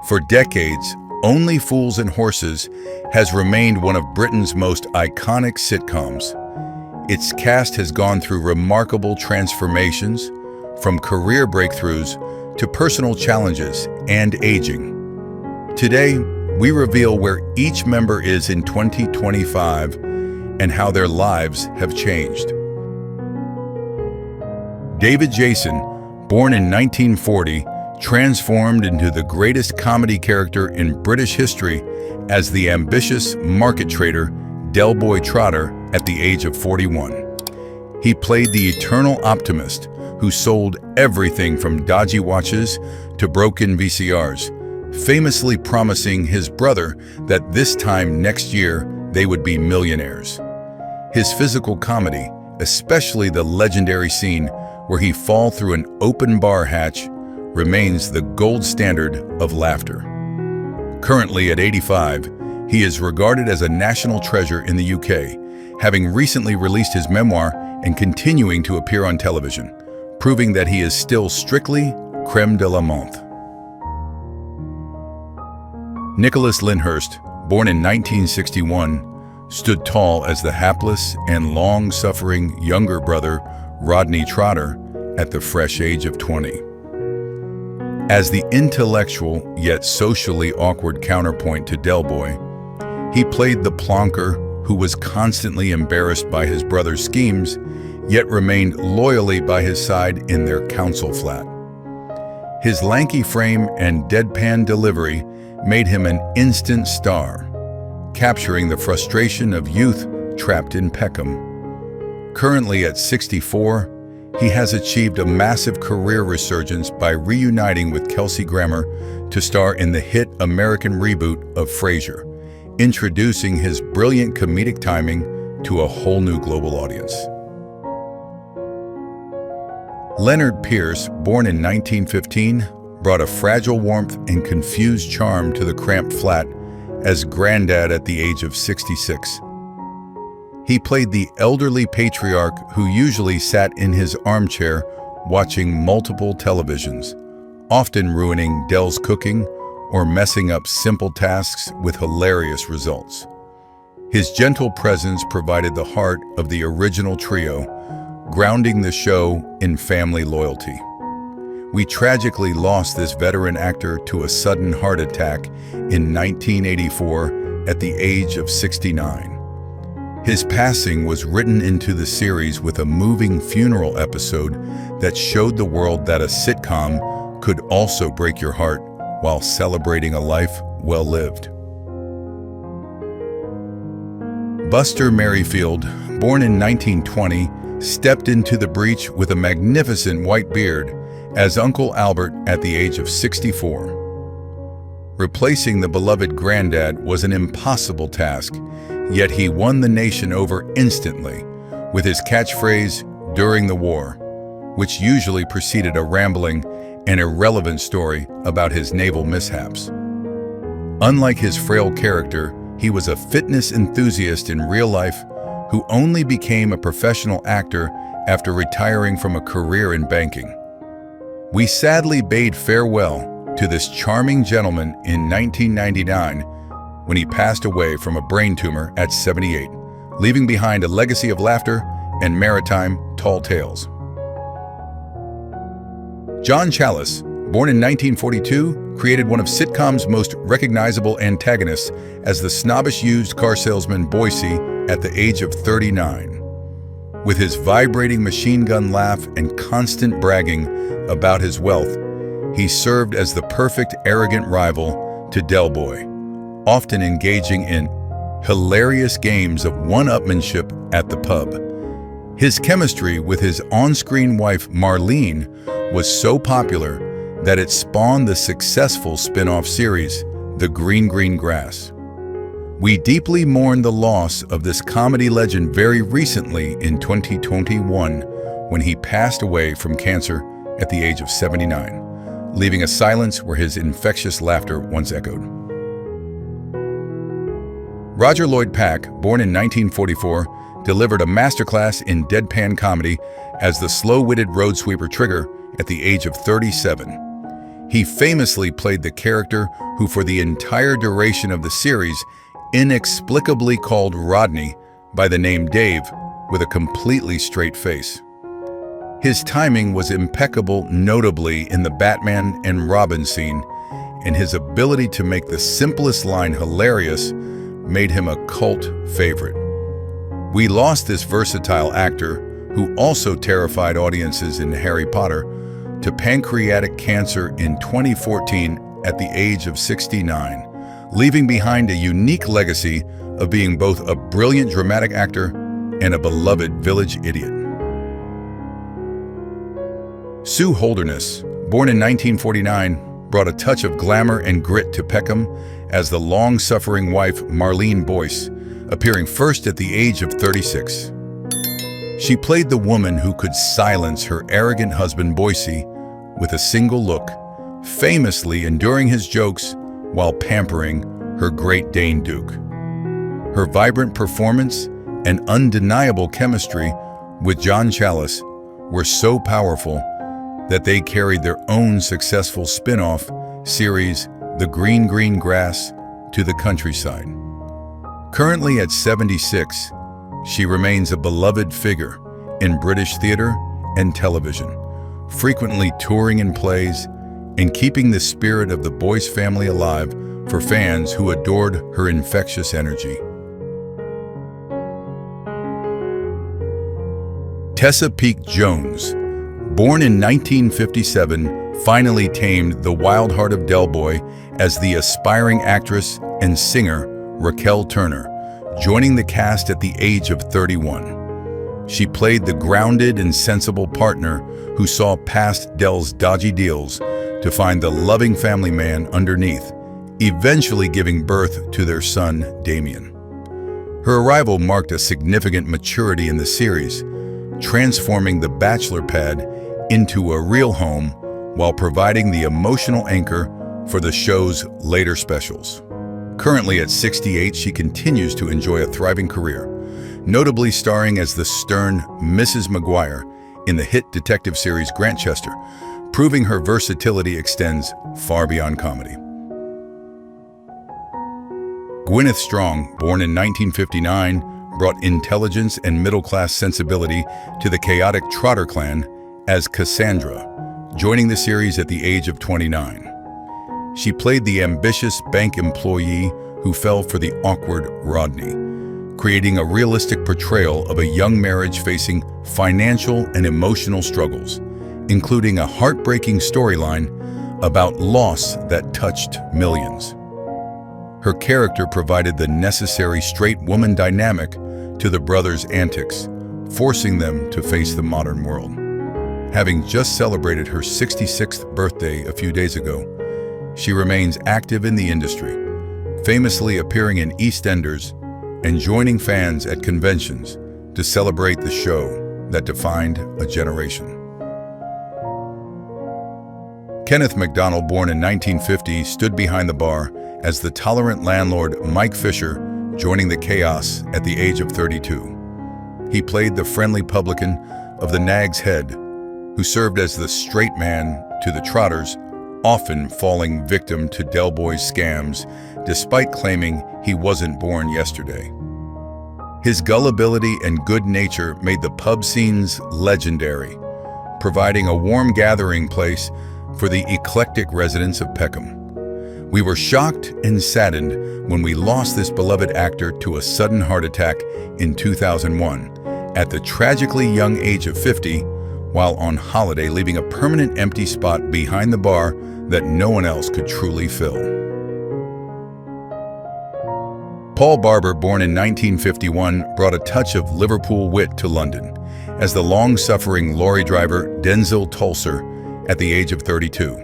For decades, Only Fools and Horses has remained one of Britain's most iconic sitcoms. Its cast has gone through remarkable transformations, from career breakthroughs to personal challenges and aging. Today, we reveal where each member is in 2025 and how their lives have changed. David Jason, born in 1940, transformed into the greatest comedy character in British history as the ambitious market trader Del Boy Trotter at the age of 41. He played the eternal optimist who sold everything from dodgy watches to broken VCRs, famously promising his brother that this time next year they would be millionaires. His physical comedy, especially the legendary scene where he falls through an open bar hatch, remains the gold standard of laughter. Currently at 85, he is regarded as a national treasure in the UK, having recently released his memoir and continuing to appear on television, proving that he is still strictly creme de la menthe. Nicholas Lyndhurst, born in 1961, stood tall as the hapless and long-suffering younger brother Rodney Trotter at the fresh age of 20. As the intellectual yet socially awkward counterpoint to Del Boy, he played the plonker who was constantly embarrassed by his brother's schemes, yet remained loyally by his side in their council flat. His lanky frame and deadpan delivery made him an instant star, capturing the frustration of youth trapped in Peckham. Currently at 64, he has achieved a massive career resurgence by reuniting with Kelsey Grammer to star in the hit American reboot of Frasier, introducing his brilliant comedic timing to a whole new global audience. Leonard Pierce, born in 1915, brought a fragile warmth and confused charm to the cramped flat as Grandad at the age of 66. He played the elderly patriarch who usually sat in his armchair watching multiple televisions, often ruining Del's cooking or messing up simple tasks with hilarious results. His gentle presence provided the heart of the original trio, grounding the show in family loyalty. We tragically lost this veteran actor to a sudden heart attack in 1984 at the age of 69. His passing was written into the series with a moving funeral episode that showed the world that a sitcom could also break your heart while celebrating a life well lived. Buster Merryfield, born in 1920, stepped into the breach with a magnificent white beard as Uncle Albert at the age of 64. Replacing the beloved Grandad was an impossible task, yet he won the nation over instantly with his catchphrase, "During the war," which usually preceded a rambling and irrelevant story about his naval mishaps. Unlike his frail character, he was a fitness enthusiast in real life who only became a professional actor after retiring from a career in banking. We sadly bade farewell to this charming gentleman in 1999 when he passed away from a brain tumor at 78, leaving behind a legacy of laughter and maritime tall tales. John Challis, born in 1942, created one of sitcom's most recognizable antagonists as the snobbish used car salesman Boise at the age of 39. With his vibrating machine gun laugh and constant bragging about his wealth, he served as the perfect arrogant rival to Del Boy, often engaging in hilarious games of one-upmanship at the pub. His chemistry with his on-screen wife Marlene was so popular that it spawned the successful spin-off series, The Green Green Grass. We deeply mourn the loss of this comedy legend very recently in 2021 when he passed away from cancer at the age of 79, leaving a silence where his infectious laughter once echoed. Roger Lloyd Pack, born in 1944, delivered a masterclass in deadpan comedy as the slow-witted road sweeper Trigger at the age of 37. He famously played the character who, for the entire duration of the series, inexplicably called Rodney by the name Dave with a completely straight face. His timing was impeccable, notably in the Batman and Robin scene, and his ability to make the simplest line hilarious made him a cult favorite. We lost this versatile actor, who also terrified audiences in Harry Potter, to pancreatic cancer in 2014 at the age of 69, leaving behind a unique legacy of being both a brilliant dramatic actor and a beloved village idiot. Sue Holderness, born in 1949, brought a touch of glamour and grit to Peckham as the long-suffering wife Marlene Boyce, appearing first at the age of 36. She played the woman who could silence her arrogant husband Boise with a single look, famously enduring his jokes while pampering her Great Dane Duke. Her vibrant performance and undeniable chemistry with John Challis were so powerful that they carried their own successful spin-off series, The Green Green Grass, to the countryside. Currently at 76, she remains a beloved figure in British theatre and television, frequently touring in plays and keeping the spirit of the Boyce family alive for fans who adored her infectious energy. Tessa Peake Jones, born in 1957, finally tamed the wild heart of Del Boy as the aspiring actress and singer Raquel Turner, joining the cast at the age of 31. She played the grounded and sensible partner who saw past Del's dodgy deals to find the loving family man underneath, eventually giving birth to their son, Damien. Her arrival marked a significant maturity in the series, transforming the bachelor pad into a real home while providing the emotional anchor for the show's later specials. Currently at 68, she continues to enjoy a thriving career, notably starring as the stern Mrs. Maguire in the hit detective series Grantchester, proving her versatility extends far beyond comedy. Gwyneth Strong, born in 1959, brought intelligence and middle-class sensibility to the chaotic Trotter clan as Cassandra, joining the series at the age of 29. She played the ambitious bank employee who fell for the awkward Rodney, creating a realistic portrayal of a young marriage facing financial and emotional struggles, including a heartbreaking storyline about loss that touched millions. Her character provided the necessary straight woman dynamic to the brothers' antics, forcing them to face the modern world. Having just celebrated her 66th birthday a few days ago, she remains active in the industry, famously appearing in EastEnders and joining fans at conventions to celebrate the show that defined a generation. Kenneth MacDonald, born in 1950, stood behind the bar as the tolerant landlord Mike Fisher, joining the chaos at the age of 32. He played the friendly publican of the Nag's Head, who served as the straight man to the Trotters, often falling victim to Del Boy's scams, despite claiming he wasn't born yesterday. His gullibility and good nature made the pub scenes legendary, providing a warm gathering place for the eclectic residents of Peckham. We were shocked and saddened when we lost this beloved actor to a sudden heart attack in 2001 at the tragically young age of 50, while on holiday, leaving a permanent empty spot behind the bar that no one else could truly fill. Paul Barber, born in 1951, brought a touch of Liverpool wit to London as the long-suffering lorry driver Denzil Tulser at the age of 32.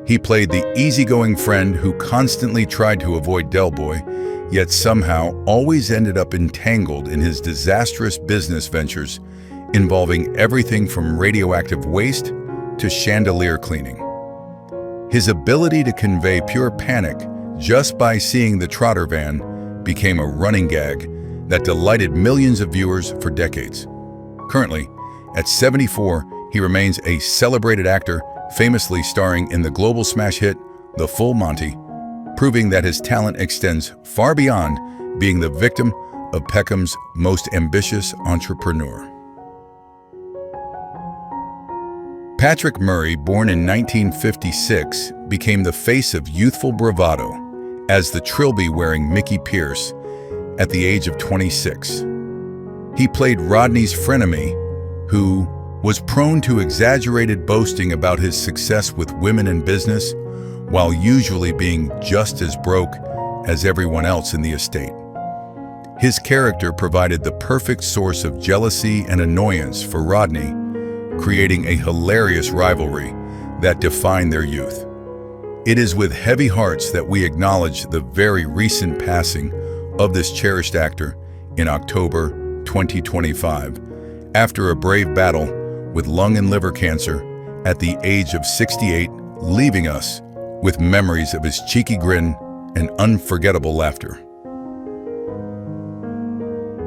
He played the easygoing friend who constantly tried to avoid Del Boy, yet somehow always ended up entangled in his disastrous business ventures involving everything from radioactive waste to chandelier cleaning. His ability to convey pure panic just by seeing the Trotter van became a running gag that delighted millions of viewers for decades. Currently, at 74, he remains a celebrated actor famously starring in the global smash hit The Full Monty, proving that his talent extends far beyond being the victim of Peckham's most ambitious entrepreneur. Patrick Murray, born in 1956, became the face of youthful bravado as the trilby-wearing Mickey Pierce at the age of 26. He played Rodney's frenemy, who was prone to exaggerated boasting about his success with women in business, while usually being just as broke as everyone else in the estate. His character provided the perfect source of jealousy and annoyance for Rodney, creating a hilarious rivalry that defined their youth. It is with heavy hearts that we acknowledge the very recent passing of this cherished actor in October 2025, after a brave battle with lung and liver cancer at the age of 68, leaving us with memories of his cheeky grin and unforgettable laughter.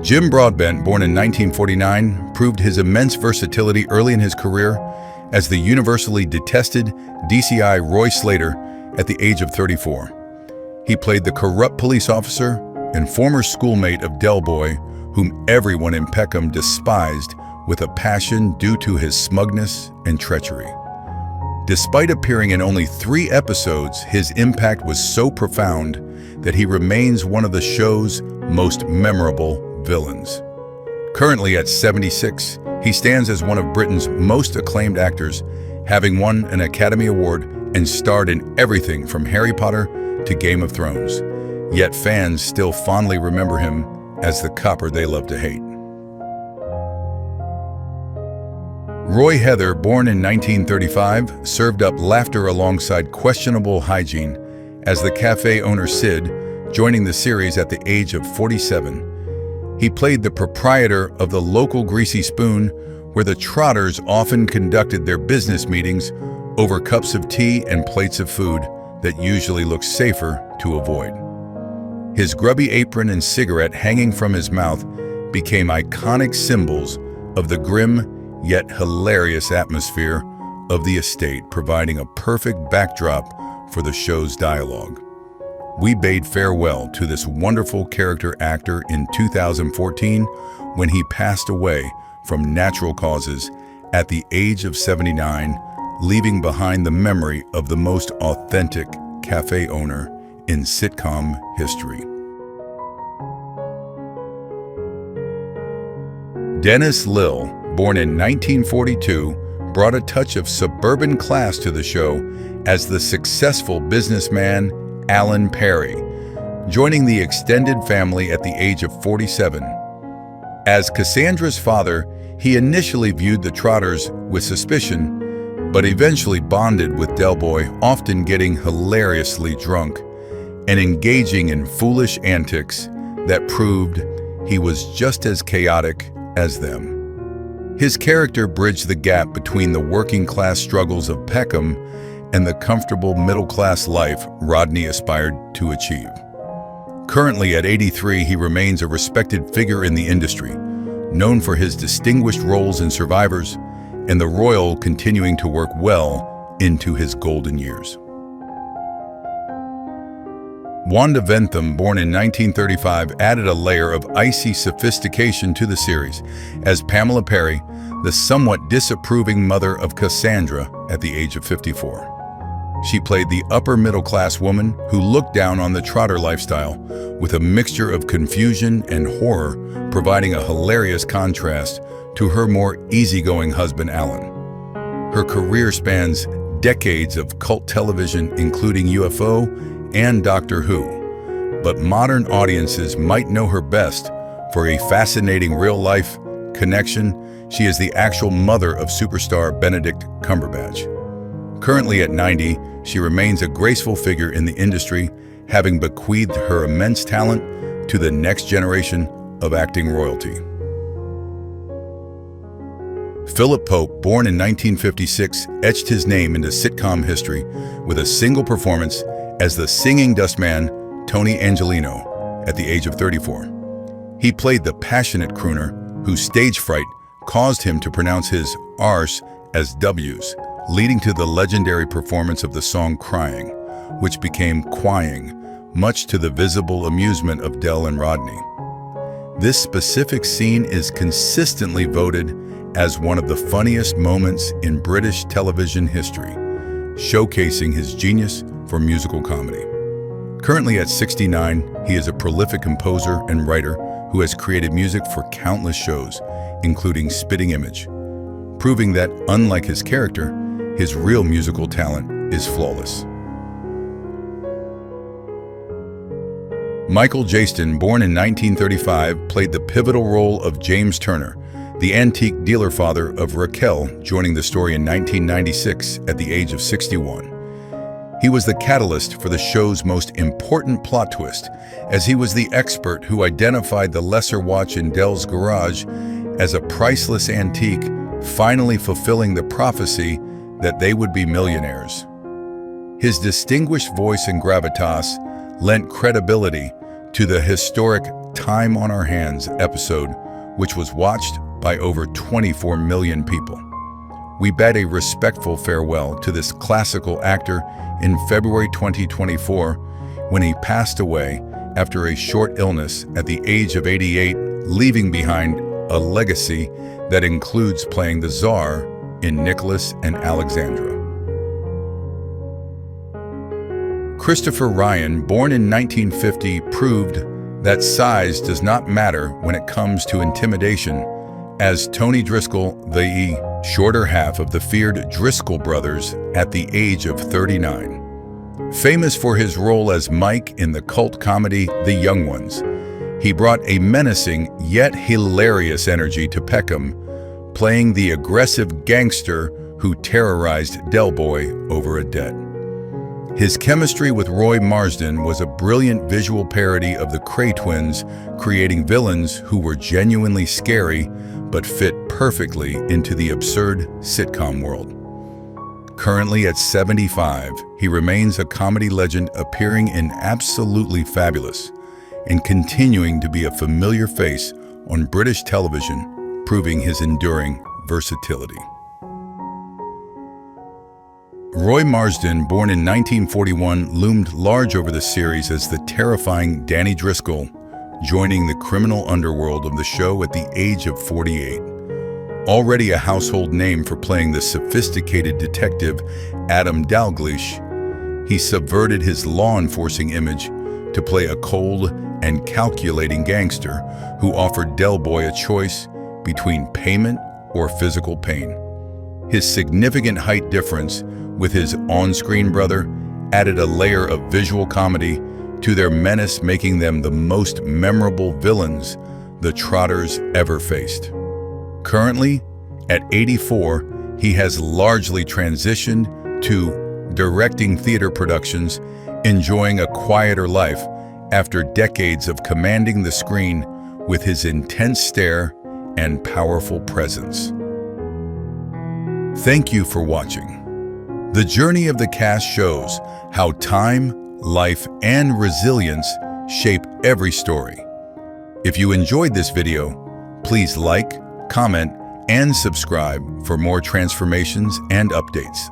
Jim Broadbent, born in 1949, proved his immense versatility early in his career as the universally detested DCI Roy Slater at the age of 34. He played the corrupt police officer and former schoolmate of Del Boy, whom everyone in Peckham despised with a passion due to his smugness and treachery. Despite appearing in only 3 episodes, his impact was so profound that he remains one of the show's most memorable villains. Currently at 76, he stands as one of Britain's most acclaimed actors, having won an Academy Award and starred in everything from Harry Potter to Game of Thrones. Yet fans still fondly remember him as the copper they love to hate. Roy Heather, born in 1935, served up laughter alongside questionable hygiene as the cafe owner Sid, joining the series at the age of 47. He played the proprietor of the local Greasy Spoon, where the Trotters often conducted their business meetings over cups of tea and plates of food that usually looked safer to avoid. His grubby apron and cigarette hanging from his mouth became iconic symbols of the grim yet hilarious atmosphere of the estate, providing a perfect backdrop for the show's dialogue. We bade farewell to this wonderful character actor in 2014 when he passed away from natural causes at the age of 79, leaving behind the memory of the most authentic cafe owner in sitcom history. Dennis Lill, born in 1942, brought a touch of suburban class to the show as the successful businessman Alan Perry, joining the extended family at the age of 47. As Cassandra's father, he initially viewed the Trotters with suspicion, but eventually bonded with Del Boy, often getting hilariously drunk and engaging in foolish antics that proved he was just as chaotic as them. His character bridged the gap between the working-class struggles of Peckham and the comfortable middle-class life Rodney aspired to achieve. Currently at 83, he remains a respected figure in the industry, known for his distinguished roles in Survivors and The Royal, continuing to work well into his golden years. Wanda Ventham, born in 1935, added a layer of icy sophistication to the series as Pamela Perry, the somewhat disapproving mother of Cassandra at the age of 54. She played the upper-middle-class woman who looked down on the Trotter lifestyle with a mixture of confusion and horror, providing a hilarious contrast to her more easygoing husband, Alan. Her career spans decades of cult television, including UFO and Doctor Who, but modern audiences might know her best for a fascinating real-life connection. She is the actual mother of superstar Benedict Cumberbatch. Currently at 90, she remains a graceful figure in the industry, having bequeathed her immense talent to the next generation of acting royalty. Philip Pope, born in 1956, etched his name into sitcom history with a single performance as the singing dustman Tony Angelino at the age of 34. He played the passionate crooner whose stage fright caused him to pronounce his R's as W's, leading to the legendary performance of the song Crying, which became Cwying, much to the visible amusement of Del and Rodney. This specific scene is consistently voted as one of the funniest moments in British television history, showcasing his genius for musical comedy. Currently at 69, he is a prolific composer and writer who has created music for countless shows, including Spitting Image, proving that, unlike his character, his real musical talent is flawless. Michael Jaston, born in 1935, played the pivotal role of James Turner, the antique dealer father of Raquel, joining the story in 1996 at the age of 61. He was the catalyst for the show's most important plot twist, as he was the expert who identified the lesser watch in Del's garage as a priceless antique, finally fulfilling the prophecy that they would be millionaires. His distinguished voice and gravitas lent credibility to the historic Time on Our Hands episode, which was watched by over 24 million people. We bade a respectful farewell to this classical actor in February 2024 when he passed away after a short illness at the age of 88, leaving behind a legacy that includes playing the Tsar in Nicholas and Alexandra. Christopher Ryan, born in 1950, proved that size does not matter when it comes to intimidation, as Tony Driscoll, the shorter half of the feared Driscoll brothers, at the age of 39. Famous for his role as Mike in the cult comedy The Young Ones, he brought a menacing yet hilarious energy to Peckham, playing the aggressive gangster who terrorized Del Boy over a debt. His chemistry with Roy Marsden was a brilliant visual parody of the Kray twins, creating villains who were genuinely scary but fit perfectly into the absurd sitcom world. Currently at 75, he remains a comedy legend, appearing in Absolutely Fabulous and continuing to be a familiar face on British television, proving his enduring versatility. Roy Marsden, born in 1941, loomed large over the series as the terrifying Danny Driscoll, joining the criminal underworld of the show at the age of 48. Already a household name for playing the sophisticated detective Adam Dalglish, he subverted his law-enforcing image to play a cold and calculating gangster who offered Del Boy a choice between payment or physical pain. His significant height difference with his on-screen brother added a layer of visual comedy to their menace, making them the most memorable villains the Trotters ever faced. Currently, at 84, he has largely transitioned to directing theater productions, enjoying a quieter life after decades of commanding the screen with his intense stare and powerful presence. Thank you for watching. The journey of the cast shows how time, life, and resilience shape every story. If you enjoyed this video, please like, comment, and subscribe for more transformations and updates.